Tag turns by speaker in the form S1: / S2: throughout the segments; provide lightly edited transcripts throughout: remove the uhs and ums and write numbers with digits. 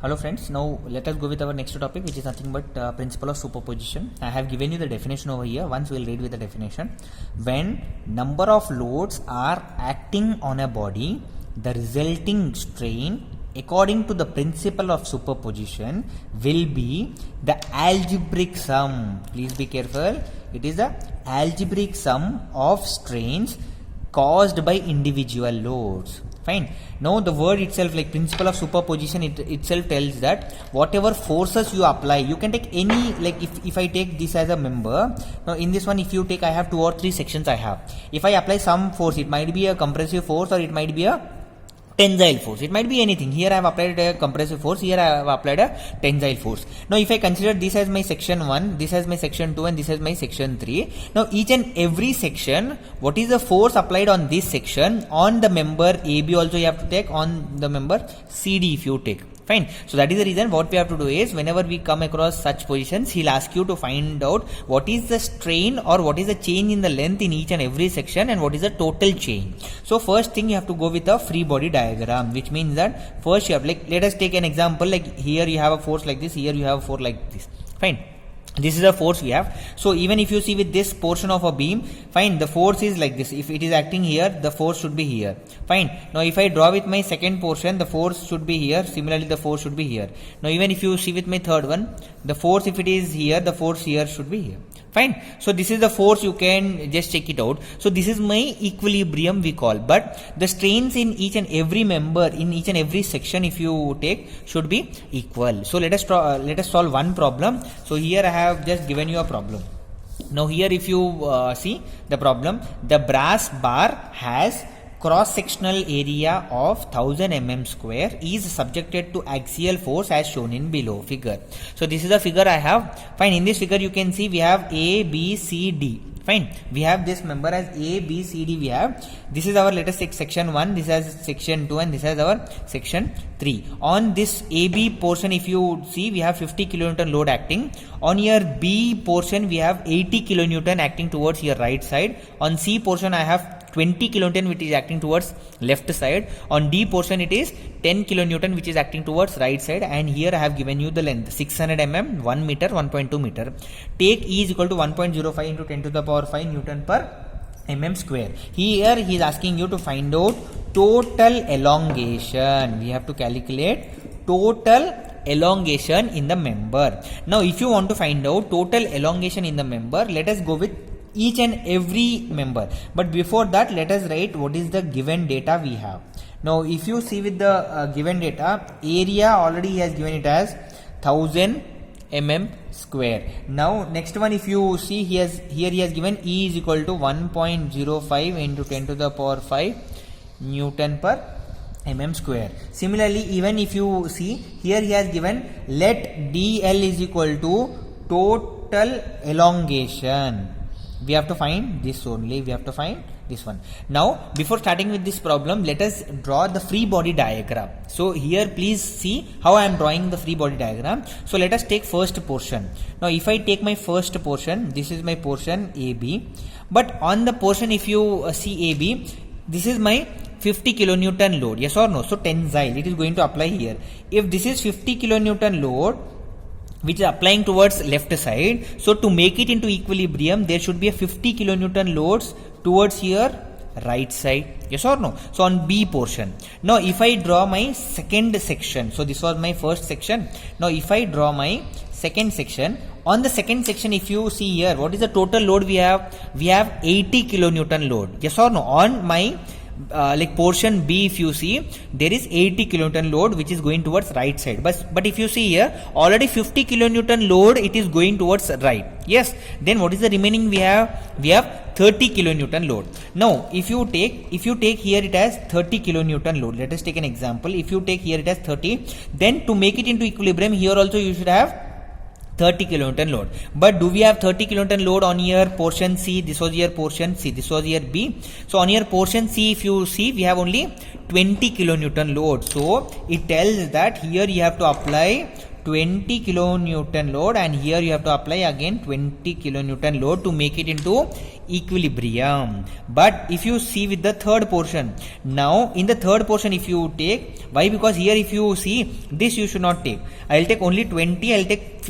S1: Hello friends, now let us go with our next topic, which is nothing but principle of superposition. I have given you the definition over here. Once we will read with the definition. When number of loads are acting on a body, the resulting strain according to the principle of superposition will be the algebraic sum. Please be careful. It is the algebraic sum of strains caused by individual loads. Fine. Now the word itself, like principle of superposition, it itself tells that whatever forces you apply, you can take any, like if I take this as a member. Now in this one, if you take, I have 2 or 3 sections I have. If I apply some force, it might be a compressive force or it might be a tensile force. It might be anything. Here I have applied a compressive force. Here I have applied a tensile force. Now if I consider this as my section 1, this as my section 2 and this as my section 3. Now each and every section, what is the force applied on this section, on the member AB also you have to take, on the member CD if you take. Fine. So that is the reason what we have to do is, whenever we come across such positions, he'll ask you to find out what is the strain or what is the change in the length in each and every section and what is the total change. So first thing you have to go with a free body diagram, which means that first you have, like let us take an example, like here you have a force like this, here you have a force like this. Fine. This is a force we have. So even if you see with this portion of a beam, fine, the force is like this. If it is acting here, the force should be here. Fine. Now if I draw with my second portion, the force should be here. Similarly, the force should be here. Now even if you see with my third one, the force, if it is here, the force here should be here. Fine. So this is the force, you can just check it out. So this is my equilibrium we call, but the strains in each and every member, in each and every section, if you take, should be equal. So let us solve one problem. So here I have just given you a problem. Now here if you see the problem, the brass bar has cross-sectional area of 1000 mm square is subjected to axial force as shown in below figure. So this is the figure I have. Fine. In this figure you can see we have A, B, C, D. Fine. We have this member as A, B, C, D we have. This is our, let us take section 1, this is section 2 and this is our section 3. On this AB portion, if you see, we have 50 kilonewton load acting. On your B portion, we have 80 kilonewton acting towards your right side. On C portion, I have 20 kilonewton which is acting towards left side. On D portion it is 10 kilonewton which is acting towards right side, and here I have given you the length 600 mm, 1 meter, 1.2 meter. Take E is equal to 1.05 into 10 to the power 5 Newton per mm square. Here he is asking you to find out total elongation. We have to calculate total elongation in the member. Now if you want to find out total elongation in the member, let us go with each and every member, but before that let us write what is the given data we have. Now if you see with the given data, area already he has given it as 1000 mm square. Now next one, if you see here he has given E is equal to 1.05 into 10 to the power 5 Newton per mm square. Similarly, even if you see here he has given let DL is equal to total elongation. We have to find this only. We have to find this one. Now, before starting with this problem, let us draw the free body diagram. So here, please see how I am drawing the free body diagram. So let us take first portion. Now, if I take my first portion, this is my portion AB. But on the portion, if you see AB, this is my 50 kilonewton load. Yes or no? So tensile, it is going to apply here. If this is 50 kilonewton load, which is applying towards left side, so to make it into equilibrium, there should be a 50 kilonewton loads towards your right side. Yes or no? So on B portion. Now if I draw my second section, so this was my first section. Now if I draw my second section, on the second section, if you see here, what is the total load we have? We have 80 kilonewton load. Yes or no? On my like portion B, if you see, there is 80 kilonewton load which is going towards right side, but if you see here, already 50 kilonewton load it is going towards right. Yes, then what is the remaining we have? We have 30 kilonewton load. Now if you take here it as 30 kilonewton load, let us take an example. If you take here it as 30, then to make it into equilibrium, here also you should have 30 kilonewton load. But do we have 30 kilonewton load on your portion C? This was your portion C, this was your B. So on your portion C, if you see, we have only 20 kilonewton load. So it tells that here you have to apply 20 kilonewton load, and here you have to apply again 20 kilonewton load to make it into equilibrium. But if you see with the third portion, now in the third portion if you take, why? Because here if you see this, you should not take. I will take only 20, I will take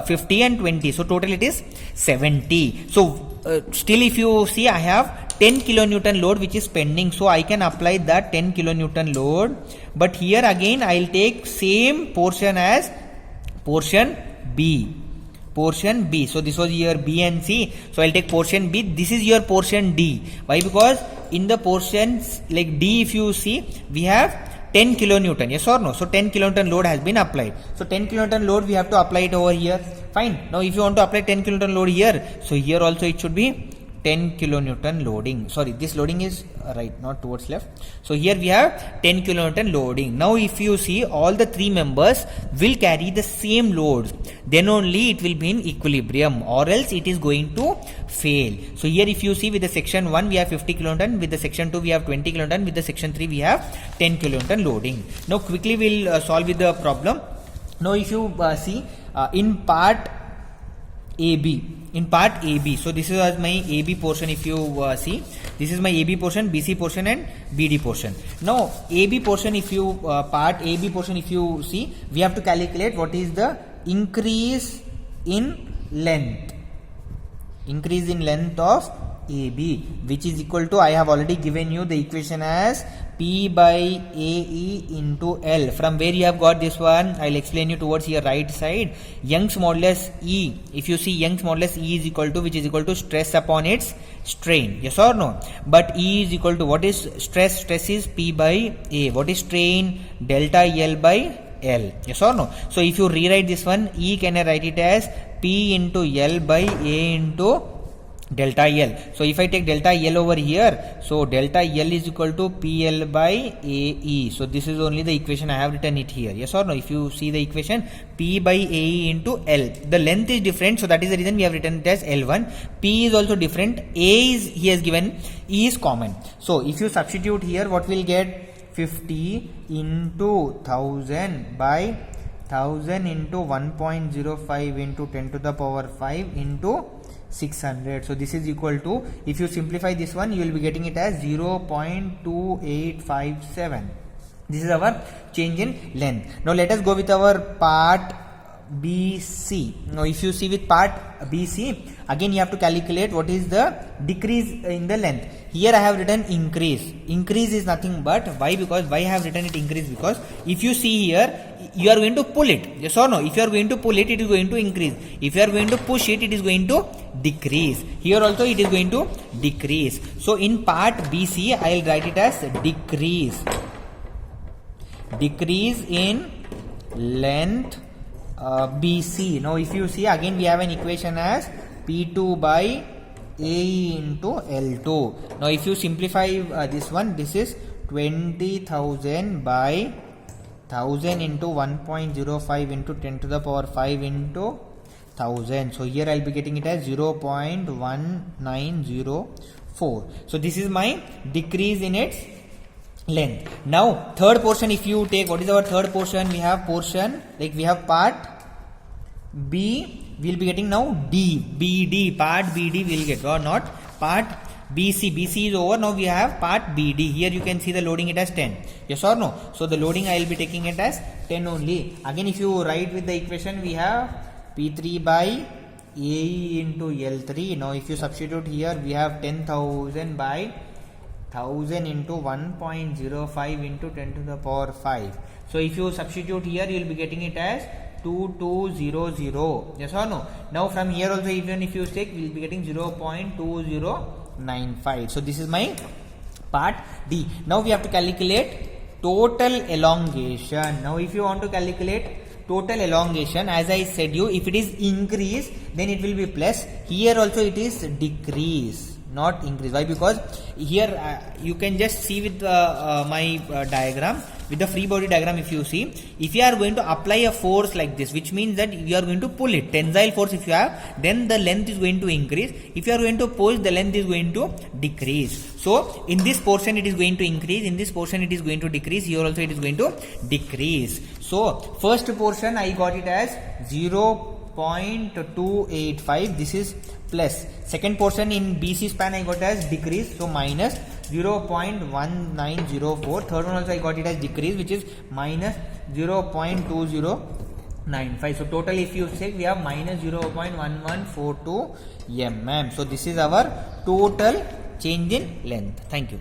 S1: 50 and 20, so total it is 70. So still if you see, I have 10 kilonewton load which is pending, so I can apply that 10 kilonewton load. But here again I will take same portion as portion B. Portion B. So this was your B and C. So I'll take portion B. This is your portion D. Why? Because in the portions like D, if you see, we have 10 kilonewton. Yes or no? So 10 kilonewton load has been applied. So 10 kilonewton load we have to apply it over here. Fine. Now if you want to apply 10 kilonewton load here, so here also it should be 10 kilonewton loading. Sorry, this loading is right, not towards left. So here we have 10 kilonewton loading. Now if you see, all the three members will carry the same loads, then only it will be in equilibrium, or else it is going to fail. So here if you see, with the section 1 we have 50 kilonewton, with the section 2 we have 20 kilonewton, with the section 3 we have 10 kilonewton loading. Now quickly we'll solve with the problem. Now if you see in part AB, so this is my AB portion. If you see, this is my AB portion, BC portion and BD portion. Now AB portion, if you part AB portion, if you see, we have to calculate what is the increase in length of AB, which is equal to, I have already given you the equation as P by AE into L. From where you have got this one, I will explain you towards your right side. Young's modulus E, if you see, Young's modulus E is equal to, which is equal to stress upon its strain. Yes or no? But E is equal to, what is stress? Stress is P by A. What is strain? Delta L by L. Yes or no? So if you rewrite this one, E, can I write it as P into L by A into delta L. So if I take delta L over here, so delta L is equal to PL by AE. So this is only the equation, I have written it here. Yes or no? If you see the equation, P by AE into L. The length is different, so that is the reason we have written it as L1. P is also different. A is, he has given, E is common. So if you substitute here, what will get? 50 into 1000 by 1000 into 1.05 into 10 to the power 5 into 600. So this is equal to, if you simplify this one, you will be getting it as 0.2857. This is our change in length. Now let us go with our part BC. Now if you see with part BC, again you have to calculate what is the decrease in the length. Here I have written increase. Increase is nothing but, why? Because why I have written it increase? Because if you see here, you are going to pull it. Yes or no? If you are going to pull it, it is going to increase. If you are going to push it, it is going to decrease. Here also it is going to decrease. So in part BC, I will write it as decrease. Decrease in length BC. Now if you see, again we have an equation as P2 by AE into L2. Now if you simplify this one, this is 20,000 by 1000 into 1.05 into 10 to the power 5 into 1000. So here I will be getting it as 0.1904. So this is my decrease in its length. Now third portion, if you take, what is our third portion? We have portion, like we have part B, we will be getting now D, BD, part BD we will get, or not part BC. BC is over. Now we have part BD. Here you can see the loading it as 10. Yes or no? So the loading I will be taking it as 10 only. Again if you write with the equation, we have P3 by AE into L3. Now if you substitute here, we have 10,000 by 1000 into 1.05 into 10 to the power 5. So if you substitute here, you will be getting it as 2200. Yes or no? Now from here also, even if you take, we will be getting 0.2095. So this is my part D. Now we have to calculate total elongation. Now if you want to calculate total elongation, as I said you, if it is increase, then it will be plus. Here also it is decrease, not increase. Why? Because here you can just see with my diagram, with the free body diagram, if you see, if you are going to apply a force like this, which means that you are going to pull it, tensile force if you have, then the length is going to increase. If you are going to push, the length is going to decrease. So in this portion it is going to increase, in this portion it is going to decrease, here also it is going to decrease. So first portion I got it as 0.285. This is plus. Second portion in BC span I got as decrease. So minus 0.1904. Third one also I got it as decrease, which is minus 0.2095. So total if you check, we have minus 0.1142 mm. So this is our total change in length. Thank you.